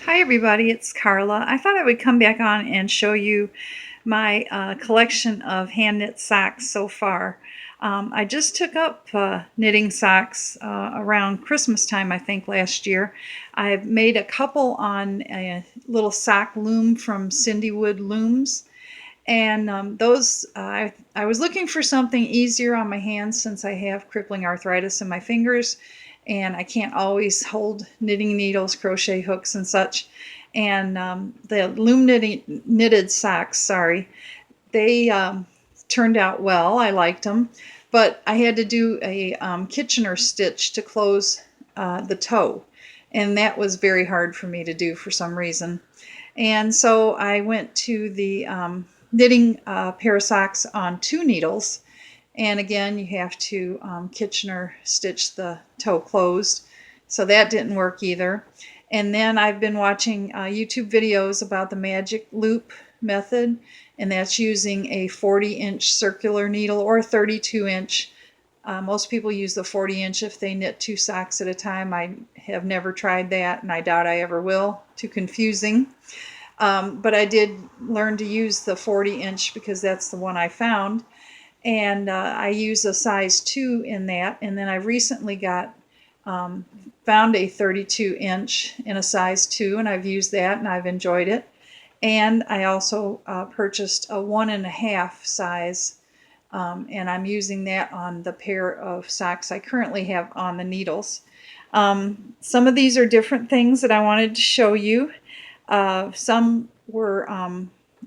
Hi everybody, it's Carla. I thought I would come back on and show you my collection of hand knit socks so far. I just took up knitting socks around Christmas time, I think, last year. I've made a couple on a little sock loom from Cindy Wood Looms. And I was looking for something easier on my hands since I have crippling arthritis in my fingers and I can't always hold knitting needles, crochet hooks, and such. And the loom knitted socks, sorry, they turned out well. I liked them, but I had to do a Kitchener stitch to close the toe, and that was very hard for me to do for some reason. And so I went to the knitting a pair of socks on 2 needles. And again, you have to Kitchener stitch the toe closed. So that didn't work either. And then I've been watching YouTube videos about the magic loop method, and that's using a 40-inch circular needle or 32-inch. Most people use the 40-inch if they knit 2 socks at a time. I have never tried that, and I doubt I ever will. Too confusing. But I did learn to use the 40-inch because that's the one I found. And I use a size 2 in that. And then I recently found a 32-inch in a size 2, and I've used that and I've enjoyed it. And I also purchased a 1.5 size, and I'm using that on the pair of socks I currently have on the needles. Some of these are different things that I wanted to show you. Some were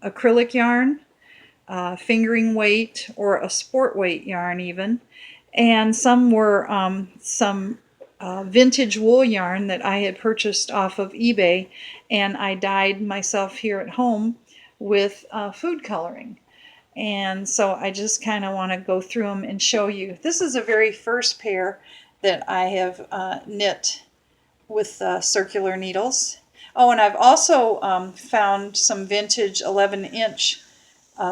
acrylic yarn, fingering weight, or a sport weight yarn even. And some were some vintage wool yarn that I had purchased off of eBay, and I dyed myself here at home with food coloring. And so I just kind of want to go through them and show you. This is a very first pair that I have knit with circular needles. Oh, and I've also found some vintage 11-inch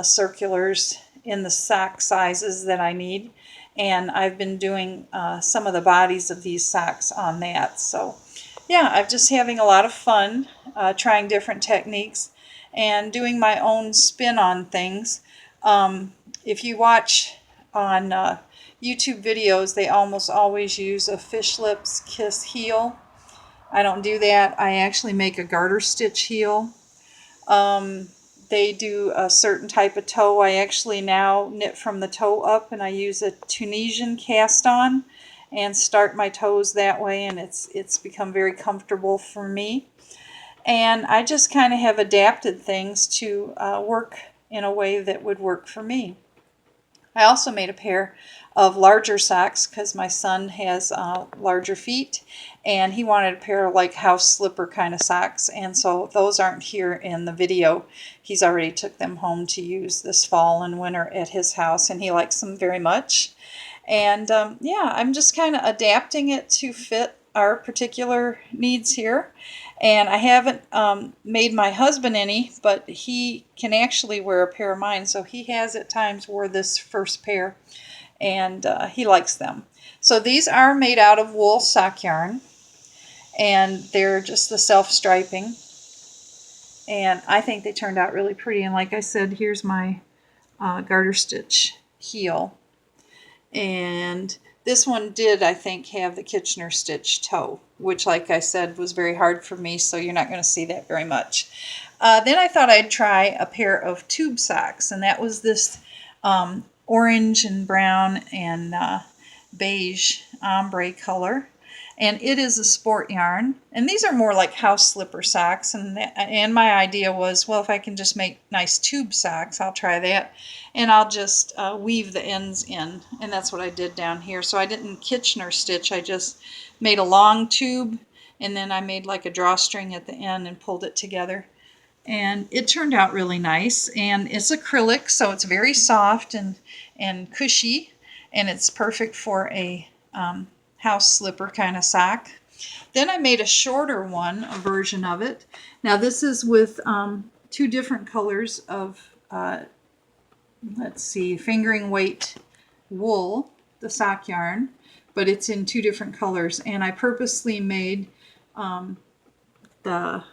circulars in the sock sizes that I need, and I've been doing some of the bodies of these socks on that. So yeah, I'm just having a lot of fun trying different techniques and doing my own spin on things. If you watch on YouTube videos, they almost always use a fish lips kiss heel. I don't do that. I actually make a garter stitch heel. They do a certain type of toe. I actually now knit from the toe up, and I use a Tunisian cast on and start my toes that way, and it's become very comfortable for me. And I just kind of have adapted things to work in a way that would work for me. I also made a pair of larger socks because my son has larger feet, and he wanted a pair of like house slipper kind of socks, and so those aren't here in the video. He's already took them home to use this fall and winter at his house, and he likes them very much. And yeah, I'm just kind of adapting it to fit our particular needs here. And I haven't made my husband any, but he can actually wear a pair of mine. So he has at times wore this first pair, and he likes them. So these are made out of wool sock yarn, and they're just the self-striping. And I think they turned out really pretty. And like I said, here's my garter stitch heel. And this one did, I think, have the Kitchener stitch toe, which, like I said, was very hard for me, so you're not going to see that very much. Then I thought I'd try a pair of tube socks, and that was this orange and brown and beige ombre color. And it is a sport yarn, and these are more like house slipper socks, and my idea was, well, if I can just make nice tube socks, I'll try that, and I'll just weave the ends in, and that's what I did down here. So I didn't Kitchener stitch, I just made a long tube, and then I made like a drawstring at the end and pulled it together, and it turned out really nice. And it's acrylic, so it's very soft and cushy, and it's perfect for a house slipper kind of sock. Then I made a shorter one, a version of it. Now this is with 2 different colors of, let's see, fingering weight wool, the sock yarn, but it's in 2 different colors. And I purposely made the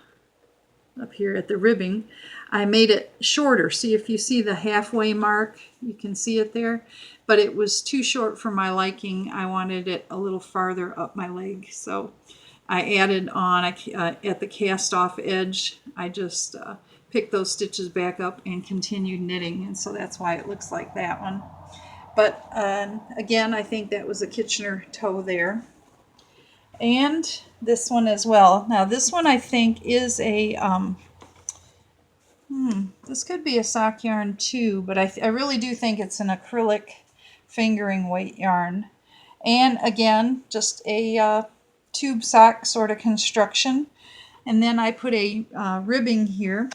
up here at the ribbing, I made it shorter. See, if you see the halfway mark, you can see it there, but it was too short for my liking. I wanted it a little farther up my leg, so I added on at the cast off edge. I just picked those stitches back up and continued knitting, and so that's why it looks like that one. But again, I think that was a Kitchener toe there. And this one as well. Now this one I think is a, this could be a sock yarn too, but I really do think it's an acrylic fingering weight yarn. And again, just a tube sock sort of construction. And then I put a ribbing here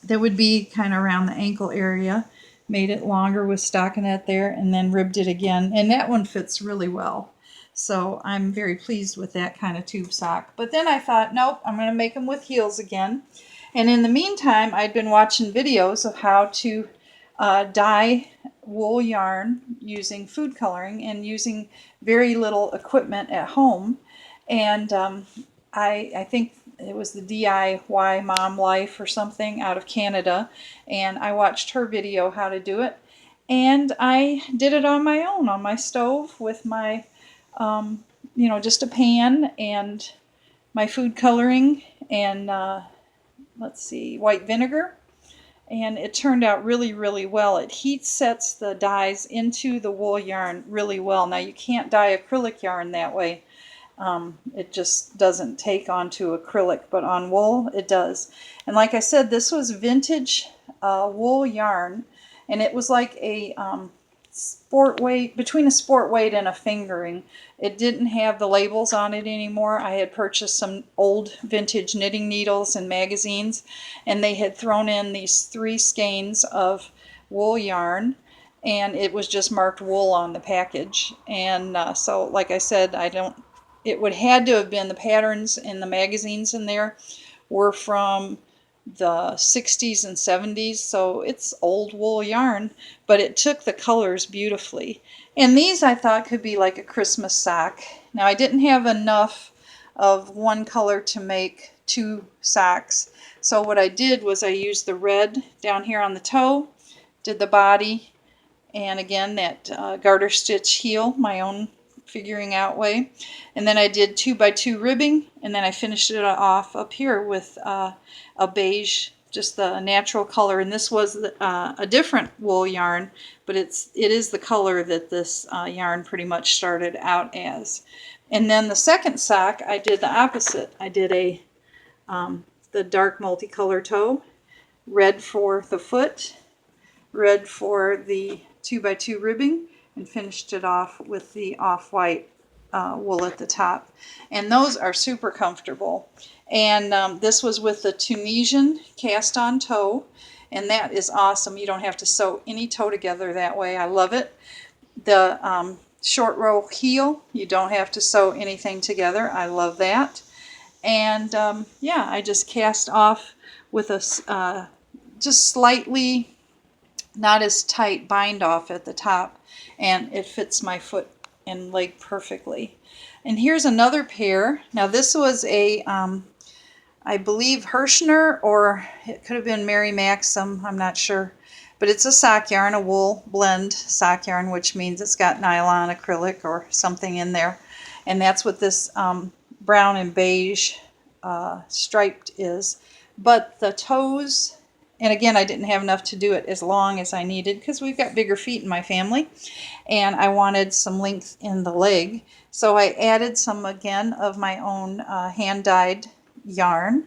that would be kind of around the ankle area. Made it longer with stockinette there, and then ribbed it again. And that one fits really well. So I'm very pleased with that kind of tube sock. But then I thought, nope, I'm going to make them with heels again. And in the meantime, I'd been watching videos of how to dye wool yarn using food coloring and using very little equipment at home. And I think it was the DIY Mom Life or something out of Canada. And I watched her video how to do it. And I did it on my own, on my stove with my just a pan and my food coloring and let's see, white vinegar. And it turned out really, really well. It heat sets the dyes into the wool yarn really well. Now you can't dye acrylic yarn that way. It just doesn't take onto acrylic, but on wool it does. And like I said, this was vintage wool yarn, and it was like a sport weight, between a sport weight and a fingering. It didn't have the labels on it anymore. I had purchased some old vintage knitting needles and magazines, and they had thrown in these 3 skeins of wool yarn, and it was just marked wool on the package. And so like I said, it would had to have been, the patterns in the magazines in there were from the 60s and 70s, so it's old wool yarn, but it took the colors beautifully. And these I thought could be like a Christmas sock. Now I didn't have enough of one color to make 2 socks, so what I did was I used the red down here on the toe, did the body, and again that garter stitch heel, my own figuring out way, and then I did 2x2 ribbing, and then I finished it off up here with a beige, just the natural color. And this was a different wool yarn, but it is the color that this yarn pretty much started out as. And then the second sock I did the opposite. I did the dark multicolor toe, red for the foot, red for the 2x2 ribbing, and finished it off with the off-white wool at the top. And those are super comfortable. And this was with the Tunisian cast-on toe, and that is awesome. You don't have to sew any toe together that way. I love it. The short row heel, you don't have to sew anything together. I love that. And yeah, I just cast off with a just slightly not as tight bind off at the top, and it fits my foot and leg perfectly. And here's another pair. Now this was a I believe Hirschner, or it could have been Mary Maxim, I'm not sure, but it's a sock yarn, a wool blend sock yarn, which means it's got nylon, acrylic, or something in there. And that's what this brown and beige striped is. But the toes, and again, I didn't have enough to do it as long as I needed because we've got bigger feet in my family, and I wanted some length in the leg. So I added some, again, of my own hand-dyed yarn,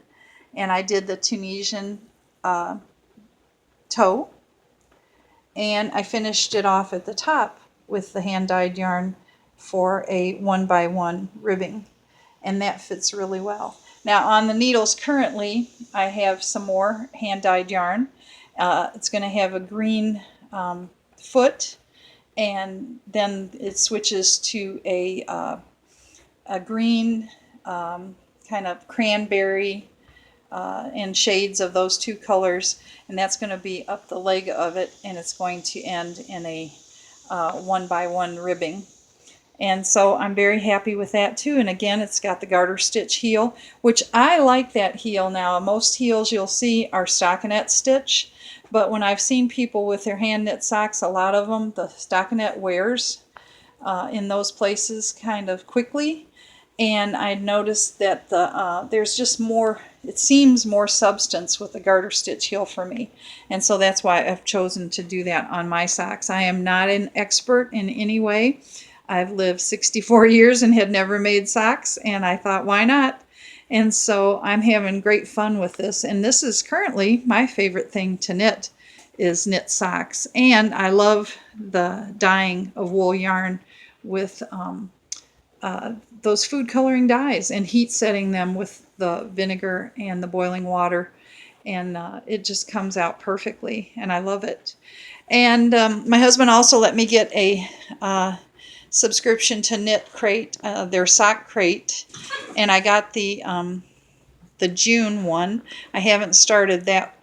and I did the Tunisian toe, and I finished it off at the top with the hand-dyed yarn for a 1x1 ribbing, and that fits really well. Now on the needles currently I have some more hand-dyed yarn. It's going to have a green foot, and then it switches to a green kind of cranberry and shades of those 2 colors, and that's going to be up the leg of it, and it's going to end in a 1x1 ribbing. And so I'm very happy with that too. And again, it's got the garter stitch heel, which I like that heel now. Most heels you'll see are stockinette stitch, but when I've seen people with their hand knit socks, a lot of them, the stockinette wears in those places kind of quickly. And I noticed that there's just more, it seems more substance with the garter stitch heel for me. And so that's why I've chosen to do that on my socks. I am not an expert in any way. I've lived 64 years and had never made socks, and I thought, why not? And so I'm having great fun with this. And this is currently my favorite thing to knit, is knit socks. And I love the dyeing of wool yarn with those food coloring dyes and heat setting them with the vinegar and the boiling water. And it just comes out perfectly, and I love it. And my husband also let me get a subscription to Knit Crate, their sock crate, and I got the June one. I haven't started that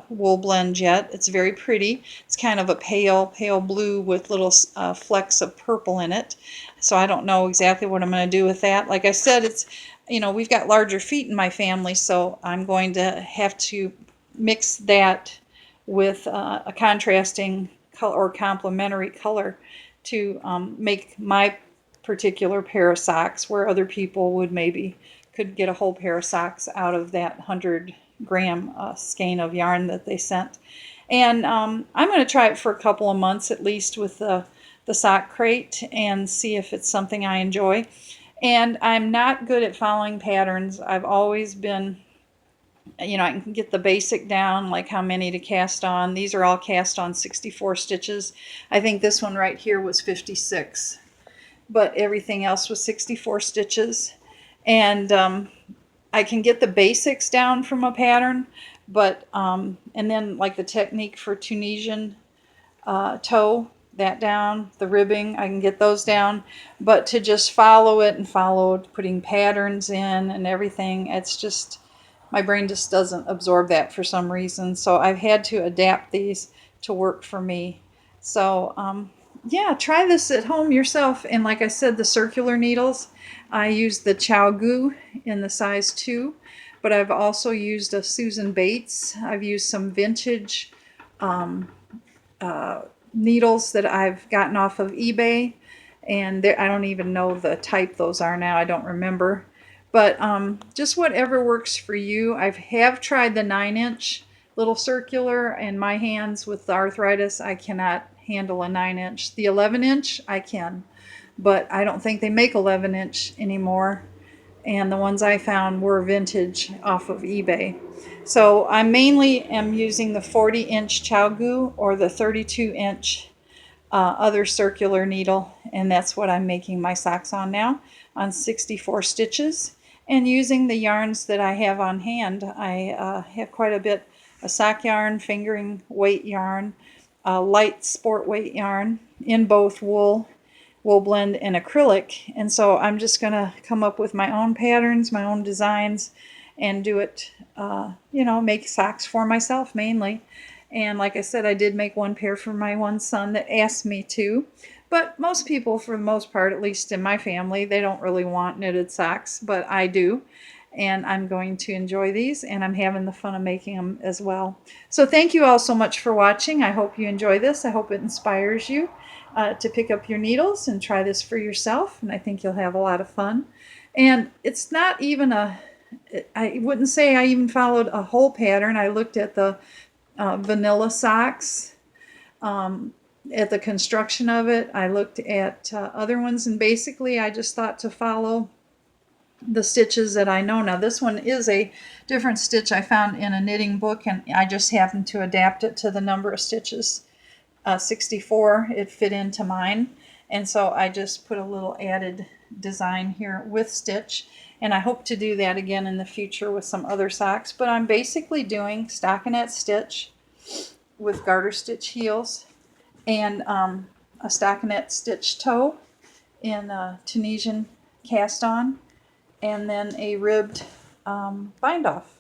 wool blend yet. It's very pretty. It's kind of a pale blue with little flecks of purple in it. So I don't know exactly what I'm going to do with that. Like I said, it's, you know, we've got larger feet in my family, so I'm going to have to mix that with a contrasting color or complementary color to make my particular pair of socks, where other people would maybe could get a whole pair of socks out of that 100-gram skein of yarn that they sent. And I'm going to try it for a couple of months at least with the sock crate and see if it's something I enjoy. And I'm not good at following patterns. I've always been, you know, I can get the basic down, like how many to cast on. These are all cast on 64 stitches. I think this one right here was 56, but everything else was 64 stitches. And I can get the basics down from a pattern, but and then like the technique for Tunisian toe, that down, the ribbing, I can get those down, but to just follow it and follow putting patterns in and everything, it's just, my brain just doesn't absorb that for some reason. So I've had to adapt these to work for me. So yeah, try this at home yourself. And like I said, the circular needles, I use the ChiaoGoo in the size 2, but I've also used a Susan Bates. I've used some vintage needles that I've gotten off of eBay, and I don't even know the type those are now. I don't remember. But just whatever works for you. I have tried the 9-inch little circular, and my hands with the arthritis, I cannot handle a 9-inch. The 11-inch, I can, but I don't think they make 11-inch anymore. And the ones I found were vintage off of eBay. So I mainly am using the 40-inch ChiaoGoo or the 32-inch other circular needle, and that's what I'm making my socks on now, on 64 stitches. And using the yarns that I have on hand, I have quite a bit of sock yarn, fingering weight yarn, light sport weight yarn in both wool blend, and acrylic. And so I'm just going to come up with my own patterns, my own designs, and do it, you know, make socks for myself mainly. And like I said, I did make one pair for my one son that asked me to. But most people, for the most part, at least in my family, they don't really want knitted socks, but I do. And I'm going to enjoy these, and I'm having the fun of making them as well. So thank you all so much for watching. I hope you enjoy this. I hope it inspires you to pick up your needles and try this for yourself, and I think you'll have a lot of fun. And it's not even I wouldn't say I even followed a whole pattern. I looked at the vanilla socks, at the construction of it. I looked at other ones, and basically I just thought to follow the stitches that I know. Now this one is a different stitch I found in a knitting book, and I just happened to adapt it to the number of stitches. 64, it fit into mine, and so I just put a little added design here with stitch, and I hope to do that again in the future with some other socks. But I'm basically doing stockinette stitch with garter stitch heels, and a stockinette stitch toe in Tunisian cast on, and then a ribbed bind off.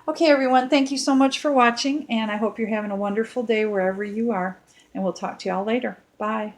Okay, everyone, thank you so much for watching, and I hope you're having a wonderful day wherever you are, and we'll talk to y'all later. Bye.